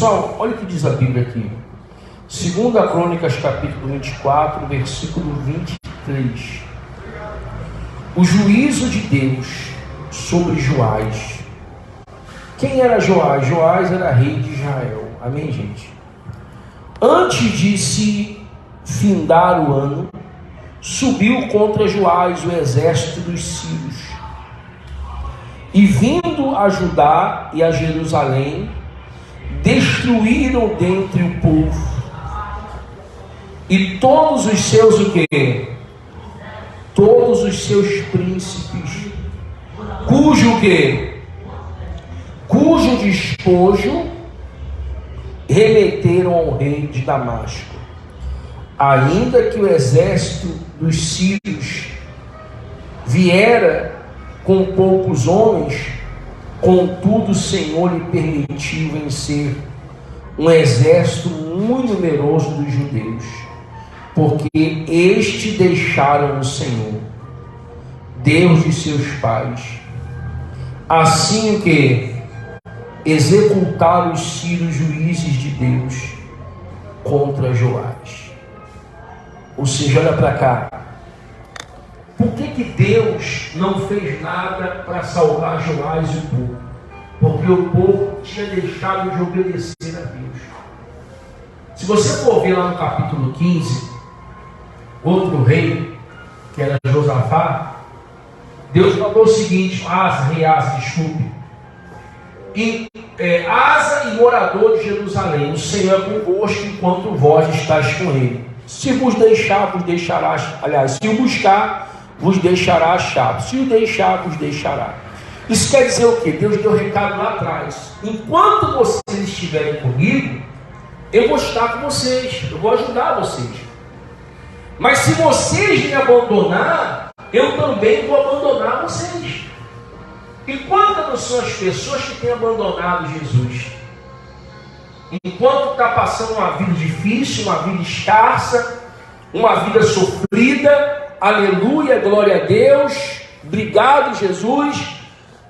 Pessoal, olha o que diz a Bíblia aqui. 2 Crônicas, capítulo 24, versículo 23. O juízo de Deus sobre Joás. Quem era Joás? Joás era rei de Israel. Amém, gente? Antes de se findar o ano, subiu contra Joás o exército dos sírios. E vindo a Judá e a Jerusalém, destruíram dentre o povo. E todos os seus o quê? Todos os seus príncipes, cujo quê? Cujo despojo remeteram ao rei de Damasco. Ainda que o exército dos sírios viera com poucos homens, contudo o Senhor lhe permitiu vencer um exército muito numeroso dos judeus, porque este deixaram o Senhor, Deus de seus pais. Assim que executaram os sírios juízes de Deus contra Joás. Ou seja, olha para cá. Por que Deus não fez nada para salvar Joás e o povo? Porque o povo tinha deixado de obedecer a Deus. Se você for ver lá no capítulo 15, outro rei, que era Josafá, Deus falou o seguinte: rei Asa, desculpe. Asa e morador de Jerusalém, o Senhor é convosco enquanto vós estáis com ele. Se vos deixar, vos deixará. Aliás, se o buscar, vos deixará achado. Se o deixar, vos deixará. Isso quer dizer o quê? Deus deu recado lá atrás: enquanto vocês estiverem comigo, eu vou estar com vocês, eu vou ajudar vocês. Mas se vocês me abandonar, eu também vou abandonar vocês. E quantas são as pessoas que têm abandonado Jesus? Enquanto está passando uma vida difícil, uma vida escassa, uma vida sofrida, aleluia, glória a Deus, obrigado Jesus.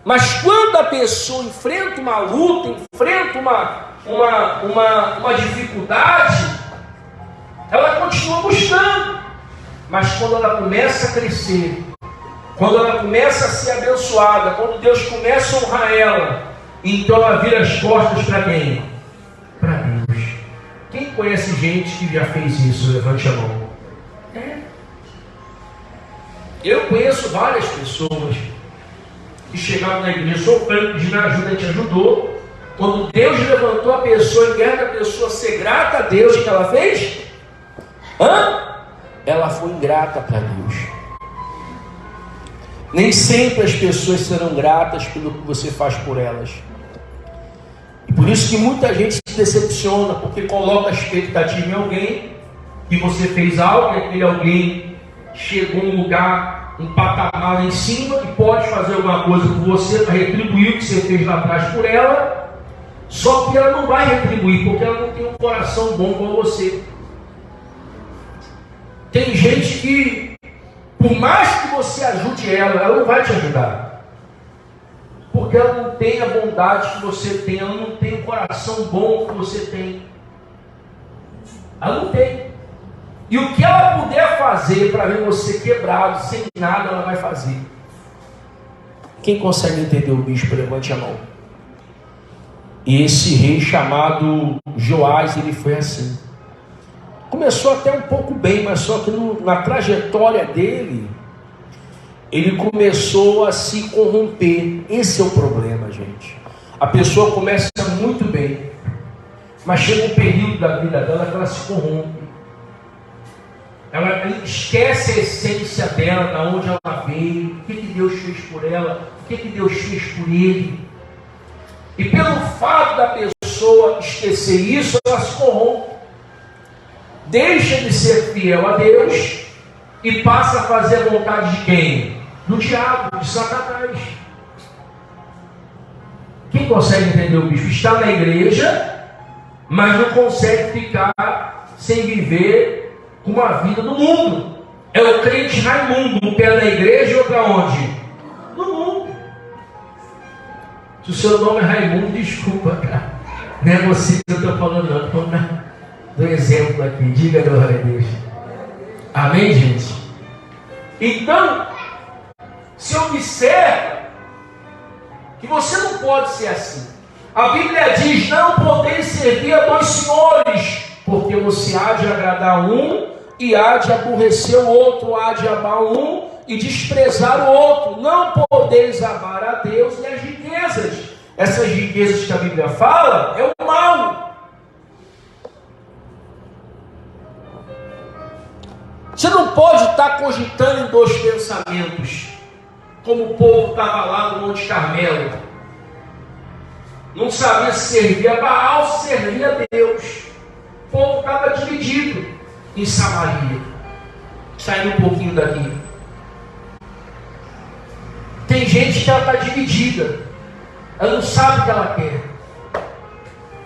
Mas quando a pessoa enfrenta uma luta, enfrenta uma dificuldade, ela continua buscando. Mas quando ela começa a crescer, quando ela começa a ser abençoada, quando Deus começa a honrar ela, então ela vira as costas para quem? Para Deus. Quem conhece gente que já fez isso? Levante a mão. Eu conheço várias pessoas que chegaram na igreja sofrendo, pedindo ajuda, a gente ajudou. Quando Deus levantou a pessoa, em vez da pessoa ser grata a Deus, o que ela fez? Ela foi ingrata para Deus. Nem sempre as pessoas serão gratas pelo que você faz por elas. E por isso que muita gente se decepciona, porque coloca a expectativa em alguém, que você fez algo, e aquele alguém chegou em um lugar, um patamar lá em cima, e pode fazer alguma coisa por você para retribuir o que você fez lá atrás por ela. Só que ela não vai retribuir, porque ela não tem um coração bom com você. Tem gente que, por mais que você ajude ela não vai te ajudar. Porque ela não tem a bondade que você tem, ela não tem o coração bom que você tem. Ela não tem. E o que ela puder fazer para ver você quebrado, sem nada, ela vai fazer. Quem consegue entender o bispo, levante a mão. E esse rei chamado Joás, ele foi assim. Começou até um pouco bem, mas só que na trajetória dele, ele começou a se corromper. Esse é o problema, gente. A pessoa começa muito bem, mas chega um período da vida dela que ela se corrompe. Ela esquece a essência dela, da onde ela veio, o que Deus fez por ela, o que Deus fez por ele. E pelo fato da pessoa esquecer isso, ela se corrompe. Deixa de ser fiel a Deus e passa a fazer a vontade de quem? Do diabo, de Satanás. Quem consegue entender o bicho? Está na igreja, mas não consegue ficar sem viver com uma vida do mundo. É o crente Raimundo, um pé na igreja e outro aonde? No mundo. Se o seu nome é Raimundo, desculpa, cara. Não é você que eu estou falando, não. Estou do exemplo aqui. Diga glória a Deus. Amém, gente? Então, se observa que você não pode ser assim. A Bíblia diz: não podeis servir a dois senhores, porque você há de agradar um e há de aborrecer o outro, há de amar um e desprezar o outro. Não podeis amar a Deus e as riquezas. Essas riquezas que a Bíblia fala é o mal. Você não pode estar cogitando em dois pensamentos, como o povo estava lá no Monte Carmelo. Não sabia se servia a Baal, se servia a Deus. O povo estava dividido em Samaria. Saindo um pouquinho daqui. Tem gente que ela está dividida. Ela não sabe o que ela quer.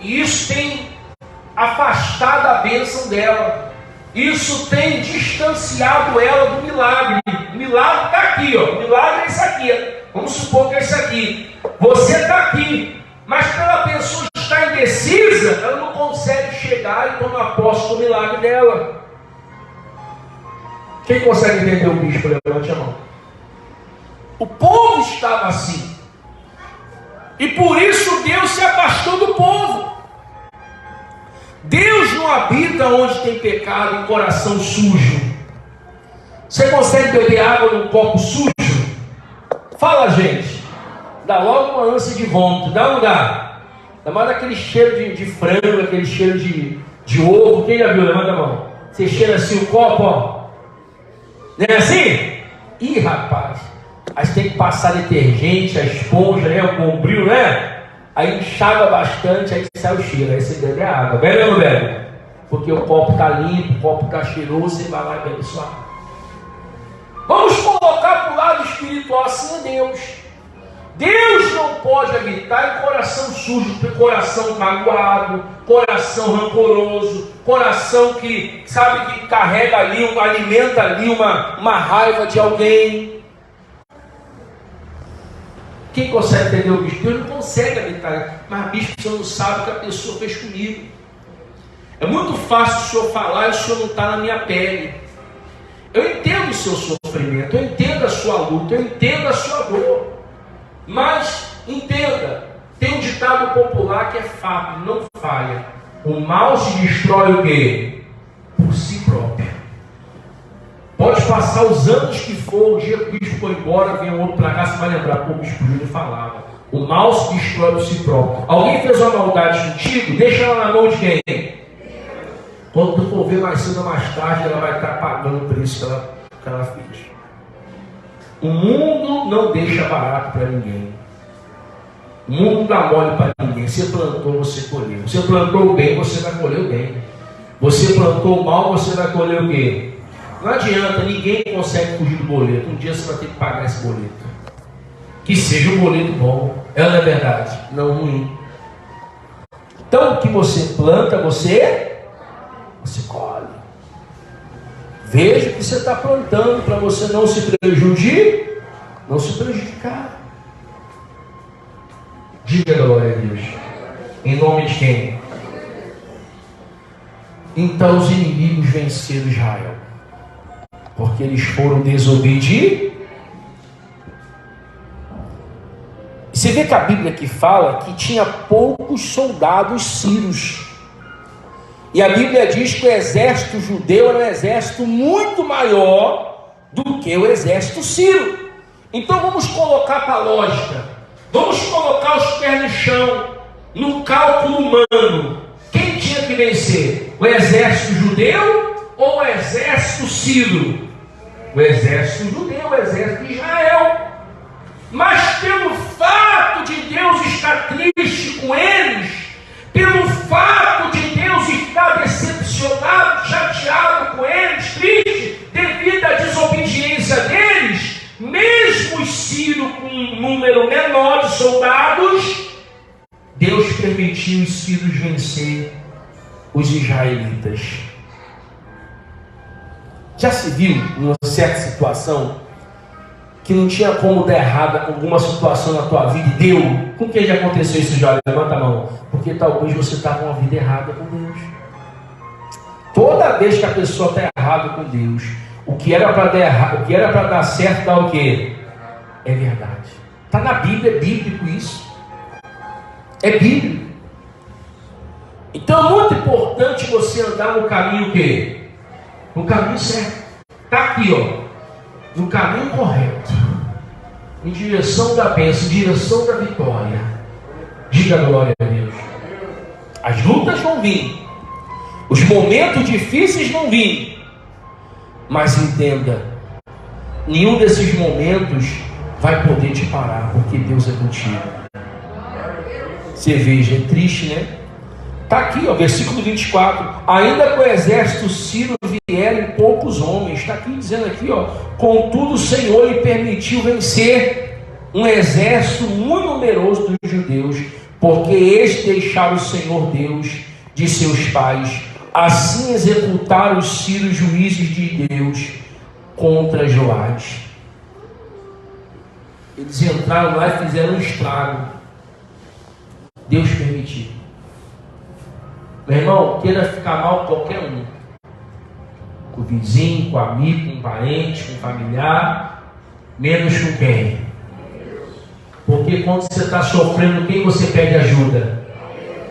E isso tem afastado a bênção dela. Isso tem distanciado ela do milagre. O milagre está aqui, ó. O milagre é isso aqui. Vamos supor que é isso aqui. Você está aqui. Mas pela pessoa estar indecisa, ela não consegue chegar e tomar posse do milagre dela. Quem consegue entender o bispo? Levante a mão. O povo estava assim. E por isso Deus se afastou do povo. Deus não habita onde tem pecado e coração sujo. Você consegue beber água num copo sujo? Fala, gente. Dá logo uma ânsia de vômito. Dá ou não dá? Dá mais aquele cheiro de frango, aquele cheiro de ovo. Quem já viu? Levanta a mão. Você cheira assim o copo, ó. Não é assim? Ih, rapaz. Aí você tem que passar detergente, a esponja, né? O bombril, né? Aí enxaga bastante, aí sai o cheiro. Aí você bebe a água. Bebe ou não bebe? Porque o copo está limpo, o copo está cheiroso, você vai lá e bebe sua água. Vamos colocar para o lado espiritual, assim é Deus. Deus não pode habitar em coração sujo, coração magoado, coração rancoroso, coração que, sabe, que carrega ali, alimenta ali uma raiva de alguém. Quem consegue entender o bispo? Deus não consegue habitar. Mas bispo, o senhor não sabe o que a pessoa fez comigo. É muito fácil o senhor falar e o senhor não está na minha pele. Eu entendo o seu sofrimento, eu entendo a sua luta, eu entendo a sua dor. Mas, entenda, tem um ditado popular que é fato, não falha. O mal se destrói o quê? Por si próprio. Pode passar os anos que for, o dia que o bispo foi embora, vem um outro para cá, você vai lembrar, pô, o bispo Júlio falava. O mal se destrói por si próprio. Alguém fez uma maldade contigo, deixa ela na mão de quem? Quando tu for ver mais cedo ou mais tarde, ela vai estar pagando o preço que ela fez. O mundo não deixa barato para ninguém. O mundo não dá mole para ninguém. Você plantou, você colheu. Você plantou o bem, você vai colher o bem. Você plantou o mal, você vai colher o quê? Não adianta, ninguém consegue fugir do boleto. Um dia você vai ter que pagar esse boleto. Que seja um boleto bom. Ela é verdade, não ruim. Então o que você planta, você colhe. Veja o que você está plantando para você não se prejudicar. Diga glória a Deus. Em nome de quem? Então os inimigos venceram Israel, porque eles foram desobedientes. Você vê que a Bíblia aqui fala que tinha poucos soldados sírios. E a Bíblia diz que o exército judeu era um exército muito maior do que o exército sírio. Então vamos colocar para a lógica. Vamos colocar os pés no chão, no cálculo humano. Quem tinha que vencer? O exército judeu ou o exército sírio? O exército judeu, o exército de Israel. Mas pelo fato de Deus estar triste com eles, pelo fato de Deus estar decepcionado, chateado com eles, triste, devido à desobediência deles, mesmo os sírios com um número menor de soldados, Deus permitiu os sírios vencer os israelitas. Já se viu, numa certa situação, que não tinha como dar errado alguma situação na tua vida e deu. Com quem já aconteceu isso já? Levanta a mão. Porque talvez você está com a vida errada com Deus. Toda vez que a pessoa está errada com Deus, o que era para dar errado, o que era para dar certo, dá o quê? É verdade. Está na Bíblia, é bíblico isso. É bíblico. Então é muito importante você andar no caminho o quê? No caminho certo. Está aqui, ó. No caminho correto, em direção da bênção, em direção da vitória. Diga glória a Deus. As lutas vão vir, os momentos difíceis vão vir, mas entenda, nenhum desses momentos vai poder te parar, porque Deus é contigo. Você veja, é triste, né? Está aqui, ó, versículo 24. Ainda que o exército sírio vier em poucos homens. Está aqui dizendo aqui, ó. Contudo o Senhor lhe permitiu vencer um exército muito numeroso dos judeus, porque eles deixaram o Senhor Deus de seus pais. Assim executaram os sírios juízes de Deus contra Joás. Eles entraram lá e fizeram um estrago. Deus permitiu. Meu irmão, queira ficar mal com qualquer um. Com o vizinho, com o amigo, com o parente, com o familiar. Menos com quem? Porque quando você está sofrendo, quem você pede ajuda?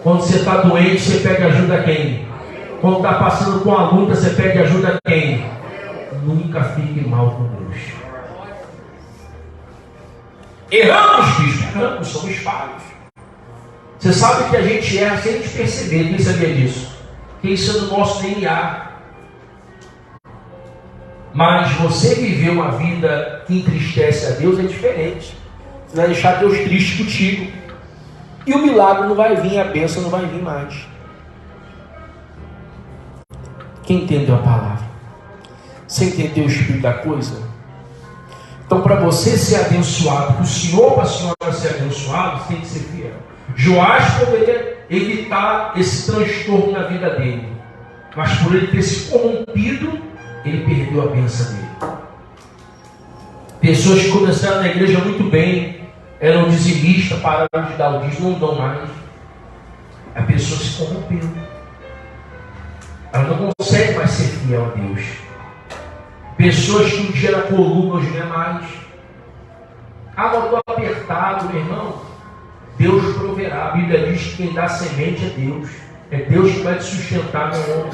Quando você está doente, você pede ajuda a quem? Quando está passando com a luta, você pede ajuda a quem? Nunca fique mal com Deus. Erramos, bicho. Erramos, somos falhos. Você sabe que a gente erra sem a gente perceber. Quem sabia disso? Que isso é do nosso DNA. Mas você viver uma vida que entristece a Deus é diferente. Você vai deixar Deus triste contigo. E o milagre não vai vir, a bênção não vai vir mais. Quem entendeu a palavra? Você entendeu o espírito da coisa? Então, para você ser abençoado, para o senhor, para a senhora ser abençoado, você tem que ser fiel. Joás poderia evitar esse transtorno na vida dele, mas por ele ter se corrompido, ele perdeu a bênção dele. Pessoas que começaram na igreja muito bem, eram dizimistas, pararam de dar o dízimo, não dão mais. A pessoa se corrompeu. Ela não consegue mais ser fiel a Deus. Pessoas que um dia era coluna, hoje não é mais. Ah, mas eu estou apertado, meu irmão. Deus proverá. A Bíblia diz que quem dá semente é Deus. É Deus que vai te sustentar, meu irmão.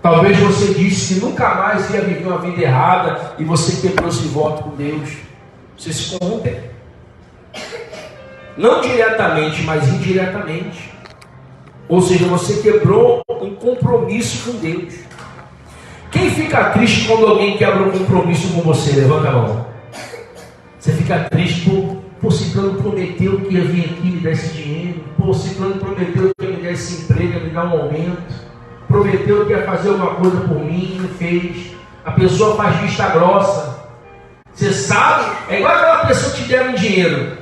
Talvez você disse que nunca mais ia viver uma vida errada e você quebrou esse voto com Deus. Você se corrompe. Não diretamente, mas indiretamente. Ou seja, você quebrou um compromisso com Deus. Quem fica triste quando alguém quebra um compromisso com você? Levanta a mão. Você fica triste por Ciclano prometeu que ia vir aqui me dar esse dinheiro. Pô, Ciclano prometeu que ia me dar esse emprego, ia me dar um aumento. Prometeu que ia fazer alguma coisa por mim, não fez. A pessoa faz vista grossa. Você sabe? É igual aquela pessoa que te der um dinheiro.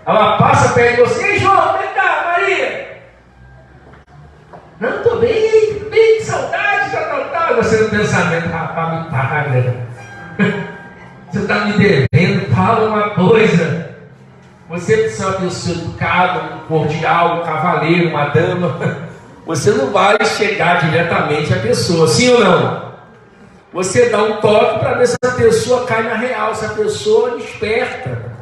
Ela passa perto de você. Ei, João, vem cá, Maria. Não, estou bem, que saudade, tal. Você no pensamento, rapaz, me paga. Você está me devendo, fala uma coisa. Você precisa ter o seu educado, um cordial, um cavaleiro, uma dama. Você não vai chegar diretamente à pessoa, sim ou não? Você dá um toque para ver se a pessoa cai na real, se a pessoa desperta.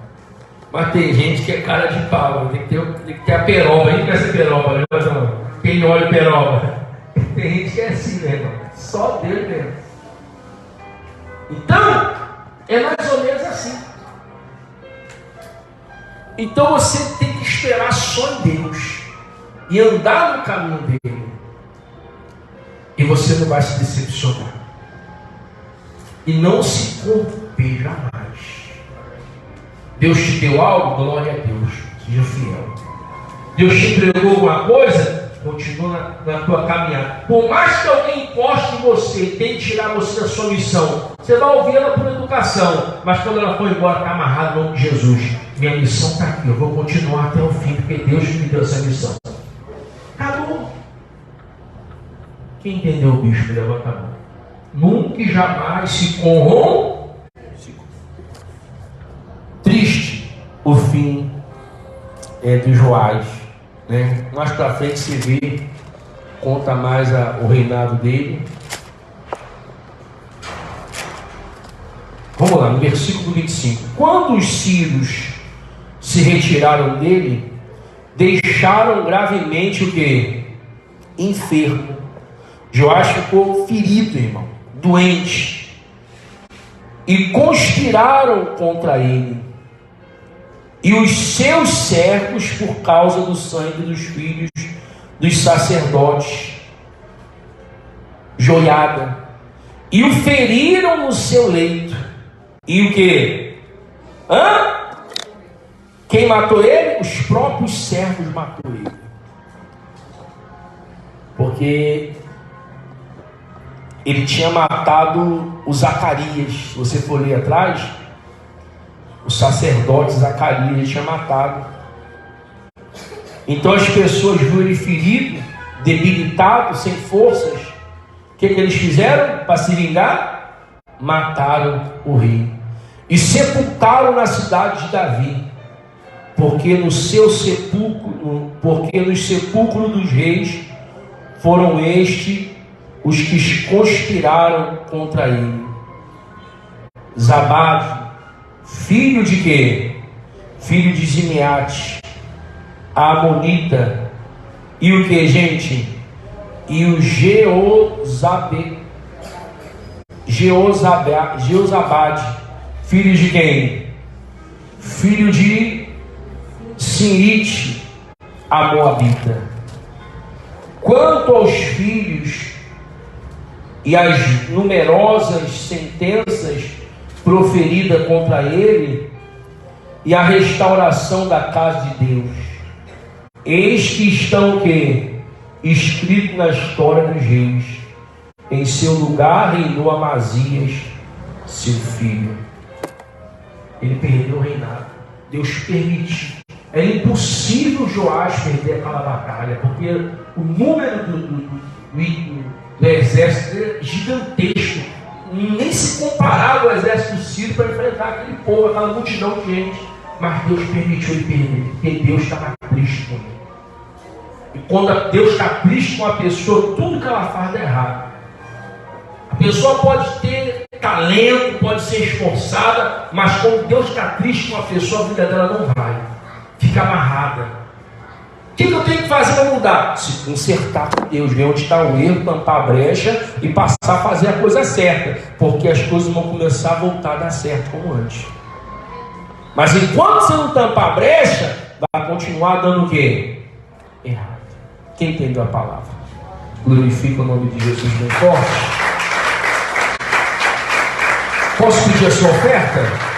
Mas tem gente que é cara de pau, tem que ter a peroba. A gente quer ser peroba, né? Quem olha peroba? Tem gente que é assim, né, irmão? Só Deus mesmo. Então, é mais ou menos assim. Então você tem que esperar só em Deus e andar no caminho dele, e você não vai se decepcionar e não se corromper jamais. Deus te deu algo, glória a Deus, seja fiel. Deus te entregou alguma coisa, continua na tua caminhada. Por mais que alguém encoste em você e tente tirar você da sua missão, você vai ouvir ela por educação, mas quando ela for embora, está amarrado no nome de Jesus. Minha missão está aqui, eu vou continuar até o fim, porque Deus me deu essa missão. Acabou. Quem entendeu o bicho, levanta a mão. nunca e jamais se corrompam. Triste o fim de Joás, né? Mais para frente se vê, conta mais o reinado dele. Vamos lá, no versículo 25. Quando os sírios se retiraram dele, deixaram gravemente o que? Enfermo. Joás ficou ferido, irmão, doente, e conspiraram contra ele e os seus servos por causa do sangue dos filhos dos sacerdotes. Joiada, e o feriram no seu leito. E o que? Quem matou ele? Os próprios servos matou ele. Porque ele tinha matado o Zacarias. Se você for ler atrás, o sacerdote Zacarias ele tinha matado. Então as pessoas viram ele ferido, debilitado, sem forças. O que eles fizeram para se vingar? Mataram o rei e sepultaram na cidade de Davi, porque nos sepulcros dos reis foram estes os que conspiraram contra ele. Zabade, filho de quê? Filho de Zineate, a Amonita, e o que, gente? E o Jeozabade, filho de quem? Filho de Sinite, a Moabita. Quanto aos filhos e as numerosas sentenças proferidas contra ele e a restauração da casa de Deus, eis que estão o quê? Escrito na história dos reis. Em seu lugar reinou Amazias, seu filho. Ele perdeu o reinado. Deus permitiu. É impossível Joás perder aquela batalha, porque o número do exército é gigantesco. Nem se comparava ao exército sírio para enfrentar aquele povo, aquela multidão de gente. Mas Deus permitiu ele perder, porque Deus estava triste com ele. E quando Deus está triste com a pessoa, tudo que ela faz dá errado. A pessoa pode ter talento, pode ser esforçada, mas quando Deus está triste com a pessoa, a vida dela não vai, fica amarrada. O que eu tenho que fazer para mudar? Se consertar com Deus, ver onde está o erro, tampar a brecha e passar a fazer a coisa certa, porque as coisas vão começar a voltar a dar certo como antes. Mas enquanto você não tampar a brecha, vai continuar dando o quê? Errado. Quem entendeu a palavra? Glorifica o nome de Jesus bem forte. Posso pedir a sua oferta?